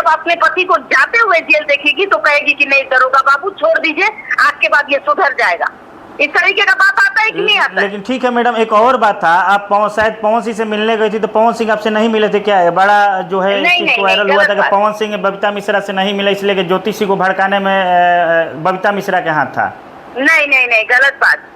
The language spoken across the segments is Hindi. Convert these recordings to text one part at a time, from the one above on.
जब अपने पति को जाते हुए जेल देखेगी तो कहेगी कि नहीं दरोगा बाबू छोड़ दीजिए, आज के बाद ये सुधर जाएगा। इस तरीके का बात आता है कि नहीं आता? लेकिन ठीक है मैडम, एक और बात था, आप शायद पवन सिंह से मिलने गई थी, तो पवन सिंह आपसे नहीं मिले थे क्या? है बड़ा जो है वायरल हुआ था कि पवन सिंह बबीता मिश्रा से नहीं मिला, इसलिए कि ज्योति सिंह को भड़काने में बबीता मिश्रा के हाथ था। नहीं नहीं नहीं, गलत बात।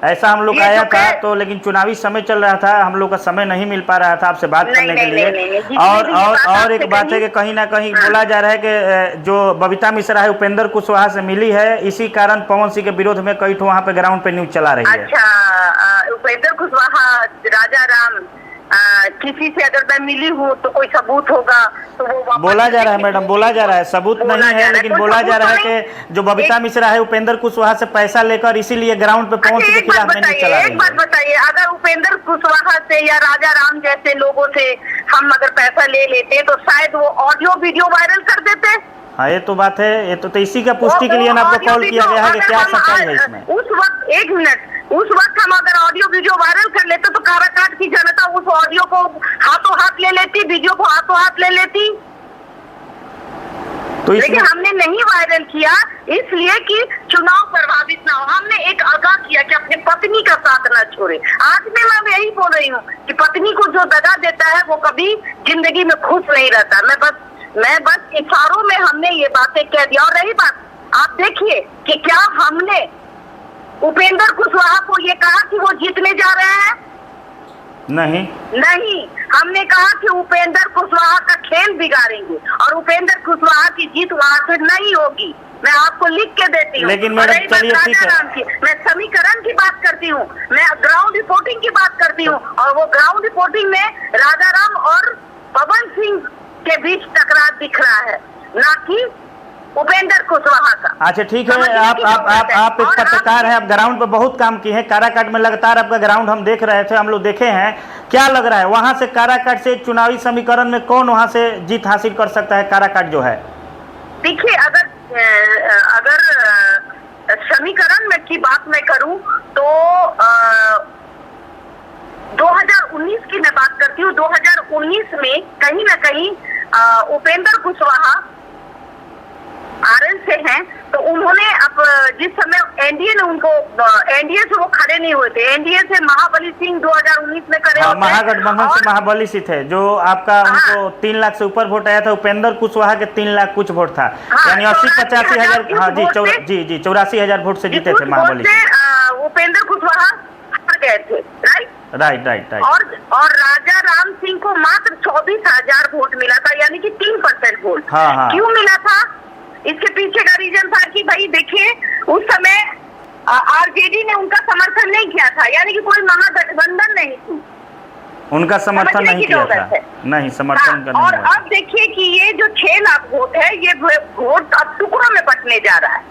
ऐसा हम लोग आया था तो, लेकिन चुनावी समय चल रहा था, हम लोग का समय नहीं मिल पा रहा था आपसे बात करने के लिए। और एक बात है कि कहीं ना कहीं बोला जा रहा है कि जो बबीता मिश्रा है उपेंद्र कुशवाहा से मिली है, इसी कारण पवन सिंह के विरोध में कई ठो वहाँ पे ग्राउंड पे न्यूज चला रही है। अच्छा, उपेंद्र कुशवाहा, राजा राम, किसी से अगर मैं मिली हूँ तो कोई सबूत होगा तो वो बोला जा रहा है मैडम, बोला जा रहा है, सबूत नहीं है, लेकिन बोला जा रहा है कि जो बबीता मिश्रा है उपेंद्र कुशवाहा से पैसा लेकर इसीलिए ग्राउंड पे पवन सिंह के खिलाफ नहीं चला रही है। एक बात बताइए, अगर उपेंद्र कुशवाहा से या राजा राम जैसे लोगों से हम अगर पैसा ले लेते तो शायद वो ऑडियो वीडियो वायरल कर देते। हाँ, ये तो बात है, ये तो इसी का पुष्टि के लिए ना आपको कॉल किया गया है कि क्या सच्चाई है इसमें। उस वक्त, एक मिनट, उस वक्त हम अगर ऑडियो वीडियो वायरल कर लेते तो काराकाट की जनता उस ऑडियो को हाथों हाथ ले लेती, वीडियो को हाथों हाथ ले लेती। तो लेकिन हमने नहीं वायरल किया इसलिए कि चुनाव प्रभावित ना हो। हमने एक आगाह किया कि अपने पत्नी का साथ न छोड़े। आज भी मैं यही बोल रही हूँ कि पत्नी को जो दगा देता है वो कभी जिंदगी में खुश नहीं रहता। मैं बस इशारों में हमने ये बातें कह दी। और रही बात, आप देखिए कि क्या हमने उपेंद्र कुशवाहा को ये कहा कि वो जीतने जा रहे हैं? नहीं, हमने कहा कि उपेंद्र कुशवाहा का खेल बिगाड़ेंगे और उपेंद्र कुशवाहा की जीत वहां से नहीं होगी। मैं आपको लिख के देती हूँ। लेकिन मैडम चलिए ठीक है, मैं समीकरण की बात करती हूँ, मैं ग्राउंड रिपोर्टिंग की बात करती हूँ, और वो ग्राउंड रिपोर्टिंग में राजा राम और पवन सिंह के बीच टकराव दिख रहा है, ना कि उपेंद्र कुशवाहा का। अच्छा ठीक है, आप एक पत्रकार हैं, आप ग्राउंड पे बहुत काम किए हैं, काराकाट में लगातार आपका ग्राउंड हम देख रहे थे, हम लोग देखे हैं। क्या लग रहा है वहां से काराकाट से चुनावी समीकरण में कौन वहां से जीत हासिल कर सकता है? काराकाट जो है, देखिए, अगर समीकरण में की बात मैं करूं तो 2019 की मैं बात करती हूँ। 2019 में कहीं ना कहीं उपेंद्र कुशवाहा आरएल से हैं, तो उन्होंने अब जिस समय एनडीए ने उनको, एनडीए से वो खड़े नहीं हुए थे, एनडीए से महाबली सिंह 2019 में खड़े हुए थे, महागठबंधन से महाबली सिंह थे, जो आपका उनको 3 लाख से ऊपर वोट आया था। उपेंद्र कुशवाहा के 3 लाख कुछ वोट था, यानी 80-85 हजार, हाँ जी 84,000 वोट से जीते थे महाबली सिंह। उपेंद्र कुशवाहा हार गए थे, राइट। और राजा राम सिंह को मात्र 24,000 वोट मिला था, यानी कि 3% वोट। क्यों मिला था? इसके पीछे का रीजन था कि भाई देखिए, उस समय आरजेडी ने उनका समर्थन नहीं किया था, यानी कि कोई महागठबंधन नहीं थी, उनका समर्थन नहीं किया था, नहीं समर्थन करने। और अब देखिए कि ये जो 6 लाख वोट है, ये वोट अब टुकड़ों में बंटने जा रहा है,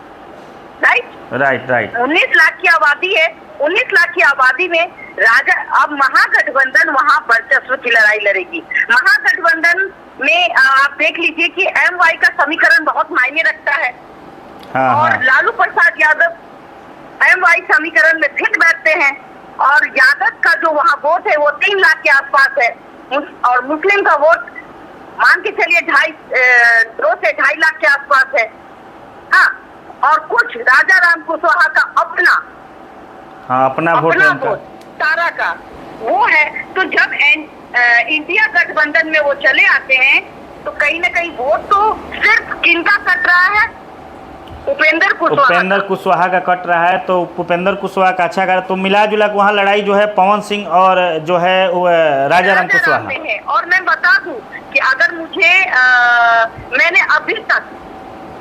राइट। 19 लाख की आबादी है, 19 लाख की आबादी में अब महागठबंधन वहां वर्चस्व की लड़ाई लड़ेगी। महागठबंधन में आप देख लीजिए कि एमवाई का समीकरण बहुत मायने रखता है, और लालू प्रसाद यादव एमवाई समीकरण में फिट बैठते हैं, और यादव का जो वहाँ वोट है वो 3 लाख के आसपास है, और मुस्लिम का वोट मान के चलिए 2 से 2.5 लाख के आसपास है। हाँ, और कुछ राजा राम कुशवाहा का अपना वोट तारा का वो है। तो जब इंडिया गठबंधन में वो चले आते हैं तो कहीं ना कहीं वोट तो सिर्फ किनका कट रहा है? उपेंद्र कुशवाहा का कट रहा है। तो उपेंद्र कुशवाहा का अच्छा कर, तो मिला जुला वहाँ लड़ाई जो है पवन सिंह और जो है राजा राम कुशवाहा है। और मैं बता दूं कि अगर मुझे मैंने अभी तक,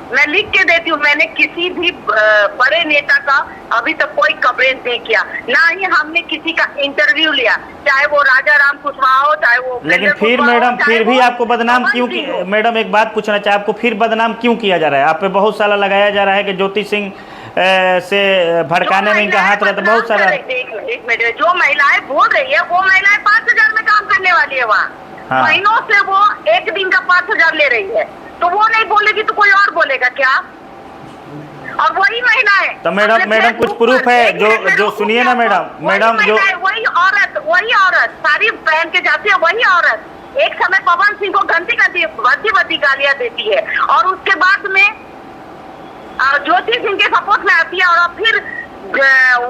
मैं लिख के देती हूँ, मैंने किसी भी बड़े नेता का अभी तक कोई कवरेज नहीं किया, ना ही हमने किसी का इंटरव्यू लिया, चाहे वो राजा राम कुशवाहा हो, चाहे वो। लेकिन फिर मैडम, फिर भी आपको बदनाम क्यों किया? मैडम एक बात पूछना चाहे, आपको फिर बदनाम क्यों किया जा रहा है? आप पे बहुत सारा लगाया जा रहा है कि ज्योति सिंह से भड़काने में इनका हाथ रहता है, बहुत सारा। एक मिनट, जो महिलाएं बोल रही है वो महिलाएं 5,000 में काम करने वाली है वहाँ, महीनों से वो एक दिन का 5,000 ले रही है, तो वो नहीं बोलेगी तो कोई और बोलेगा क्या? और वही महिलाएं, तो मैडम कुछ प्रूफ है जो सुनिए ना मैडम जो वही औरत साड़ी पहन के जाती है, वही औरत एक समय पवन सिंह को गंदी गंदी भद्दी गालियां देती है और उसके बाद में ज्योति सिंह के सपोर्ट में आती है और फिर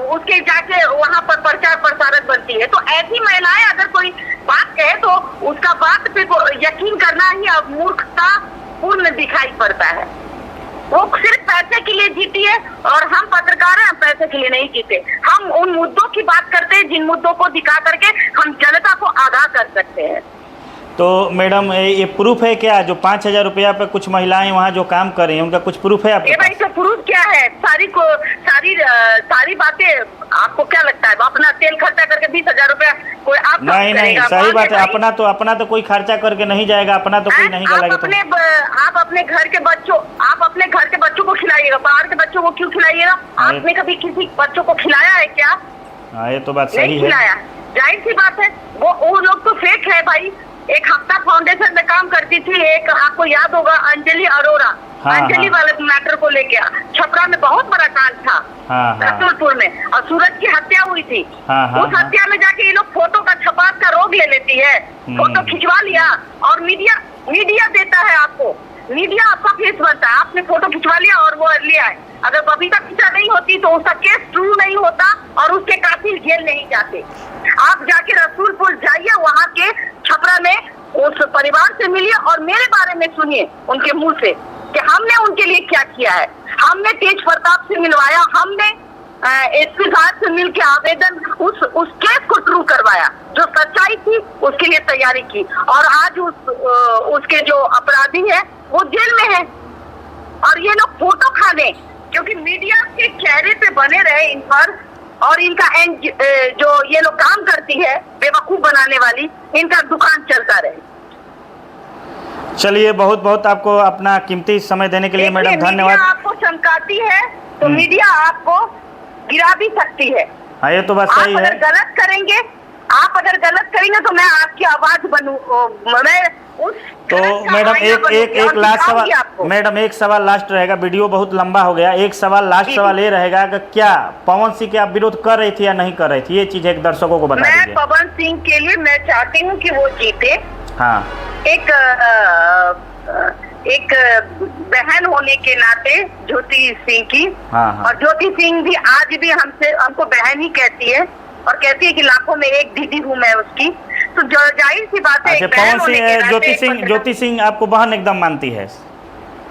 उसके जाके वहां पर प्रचार प्रसारक बनती है। तो ऐसी महिलाएं अगर कोई बात कहे तो उसका बात पे यकीन करना ही अब मूर्खता पूर्ण दिखाई पड़ता है। वो सिर्फ पैसे के लिए जीती है और हम पत्रकार हैं, हम पैसे के लिए नहीं जीते। हम उन मुद्दों की बात करते हैं जिन मुद्दों को दिखा करके हम जनता को आगाह कर सकते हैं। तो मैडम ये प्रूफ है क्या, जो 5,000 रुपया पे कुछ महिलाएं वहाँ जो काम कर रही हैं उनका कुछ प्रूफ है आपके पास? भाई तो प्रूफ क्या है? सारी बातें आपको क्या लगता है अपना तेल खर्चा करके 20,000 रुपया कोई आप नहीं सही बात है। अपना तो कोई खर्चा करके नहीं जाएगा, अपना तो कोई नहीं करेगा। आप अपने घर के बच्चों को खिलाइएगा, बाहर के बच्चों को क्यों खिलाइएगा? आपने कभी किसी बच्चों को खिलाया है क्या? हाँ ये तो बात सही है। खिलाया, जाहिर सी बात है। वो लोग तो फेक है भाई। एक हफ्ता फाउंडेशन में काम करती थी, एक आपको याद होगा अंजलि अरोरा। हाँ, अंजलि वाले मैटर को लेके छपरा में बहुत बड़ा कांड था, रसूलपुर में, और सूरज की हत्या हुई थी। उस हत्या में जाके ये लोग फोटो का छपास का रोग ले लेती है, फोटो खिंचवा लिया और मीडिया देता है आपको, मीडिया आपका फेस बनता है। आपने फोटो खिंचवा लिया और वो ले आए। अगर बबीता खिंचा नहीं होती तो उसका केस ट्रू नहीं होता और उसके कातिल जेल नहीं जाते। आप जाके रसूलपुर जाइए, वहाँ के छपरा में उस परिवार से मिलिए और मेरे बारे में सुनिए उनके मुंह से कि हमने उनके लिए क्या किया है। हमने तेज प्रताप से मिलवाया, हमने एसपी साहब से मिलकर आवेदन उस केस को ट्रू करवाया, जो सच्चाई थी उसके लिए तैयारी की, और आज उसके जो अपराधी है वो जेल में है। और ये लोग फोटो खा लें क्योंकि मीडिया के चेहरे पे बने रहे इन पर, और इनका जो ये लोग काम करती है बेवकूफ बनाने वाली, इनका दुकान चलता रहे। चलिए, बहुत बहुत आपको अपना कीमती समय देने के लिए मैडम धन्यवाद। मीडिया आपको चमकाती है तो मीडिया आपको गिरा भी सकती है। हाँ ये तो बात सही है। आप अगर गलत करेंगे तो मैं आपकी आवाज बनूं, मैं उस तो मैडम एक लास्ट सवाल, मैडम एक सवाल लास्ट रहेगा, वीडियो बहुत लंबा हो गया। एक सवाल लास्ट सवाल ये रहेगा कि क्या पवन सिंह के आप विरोध कर रही थी या नहीं कर रही थी? ये चीज एक दर्शकों को बता दीजिए। मैं पवन सिंह के लिए मैं चाहती हूँ कि वो जीते। हाँ, एक बहन होने के नाते ज्योति सिंह की, और ज्योति सिंह भी आज भी हमको बहन ही कहती है और कहती है कि लाखों में एक दीदी हूँ मैं उसकी। तो जाहिर सी बात है पवन सिंह ज्योति सिंह आपको बहन एकदम मानती है?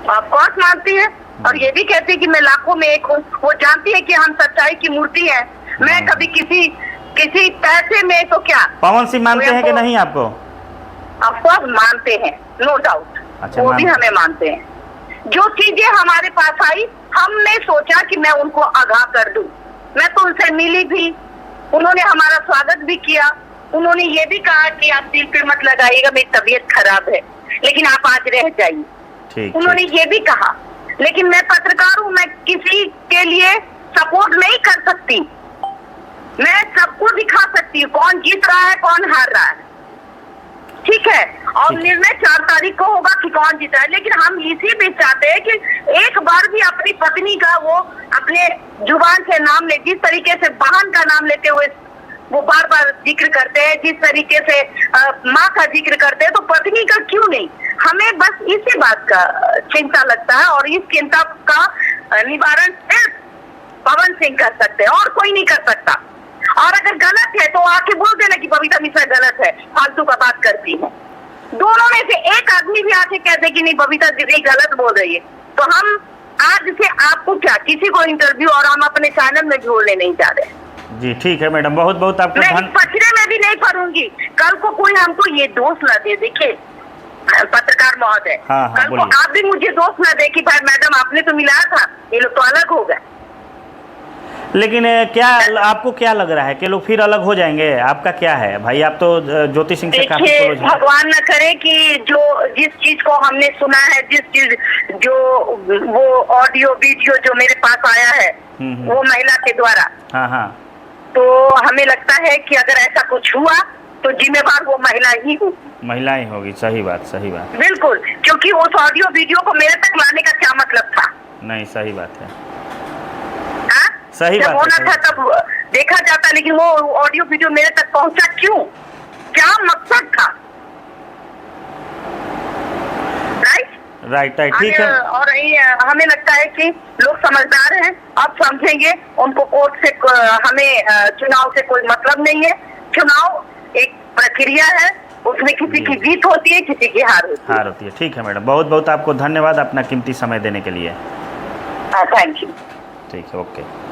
ऑफकोर्स मानती है, और ये भी कहती है कि मैं लाखों में एक हूँ। वो जानती है कि हम सच्चाई की मूर्ति है। मैं कभी किसी पैसे में तो क्या। पवन सिंह मानते हैं कि नहीं आपको? ऑफकोर्स मानते हैं, नो डाउट। अच्छा, वो भी हमें मानते हैं। जो चीजें हमारे पास आई हमने सोचा कि मैं उनको आगाह कर दूं। मैं तो उनसे मिली भी, उन्होंने हमारा स्वागत भी किया। उन्होंने ये भी कहा कि आप दिल पे मत लगाइएगा, मेरी तबीयत खराब है, लेकिन आप आज रह जाइए। उन्होंने ये भी कहा। लेकिन मैं पत्रकार हूँ, मैं किसी के लिए सपोर्ट नहीं कर सकती। मैं सबको दिखा सकती हूँ कौन जीत रहा है कौन हार रहा है, ठीक है। और निर्णय 4 तारीख को होगा कि कौन जीता है। लेकिन हम इसी भी चाहते हैं कि एक बार भी अपनी पत्नी का वो अपने जुबान से नाम ले, जिस तरीके से बहन का नाम लेते हुए वो बार बार जिक्र करते हैं, जिस तरीके से माँ का जिक्र करते हैं, तो पत्नी का क्यों नहीं। हमें बस इसी बात का चिंता लगता है, और इस चिंता का निवारण सिर्फ पवन सिंह कर सकते हैं और कोई नहीं कर सकता। और अगर गलत है तो आके बोल देना कि बबीता मिश्रा गलत है, फालतू का बात करती है। दोनों में से एक आदमी भी आके कहते कि नहीं बबीता दीदी गलत बोल रही है, तो हम आज से आपको क्या किसी को इंटरव्यू और हम अपने चैनल में जोड़ने नहीं जा रहे। जी ठीक है मैडम, बहुत बहुत आपको मैं पचड़े में भी नहीं पढ़ूंगी। कल को कोई हमको ये दोष ना दे, देखिए पत्रकार महोदय, कल को आप भी मुझे दोष ना दे कि भाई मैडम आपने तो मिलाया था, ये लोग तो अलग हो गए। लेकिन क्या आपको क्या लग रहा है कि लोग फिर अलग हो जाएंगे? आपका क्या है भाई? आप तो ज्योति सिंह से काफी क्लोज हैं। भगवान न करे कि जिस चीज को हमने सुना है, जो वो ऑडियो वीडियो जो मेरे पास आया है वो महिला के द्वारा, हाँ, तो हमें लगता है कि अगर ऐसा कुछ हुआ तो जिम्मेवार वो महिला ही होगी। महिला ही होगी, सही बात बिल्कुल, क्योंकि उस ऑडियो वीडियो को मेरे तक लाने का क्या मतलब था? नहीं, सही बात है, सही बात होना था तब देखा जाता, लेकिन वो ऑडियो वीडियो मेरे तक पहुंचा क्यों? क्या मकसद था? राइट राइट, ठीक है। और हमें लगता है कि लोग समझदार हैं, अब समझेंगे। उनको कोर्ट से हमें चुनाव से कोई मतलब नहीं है। चुनाव एक प्रक्रिया है, उसमें किसी की जीत होती है, किसी की हार होती है। ठीक है मैडम, बहुत बहुत आपको धन्यवाद अपना कीमती समय देने के लिए। Thank you. ठीक है, ओके।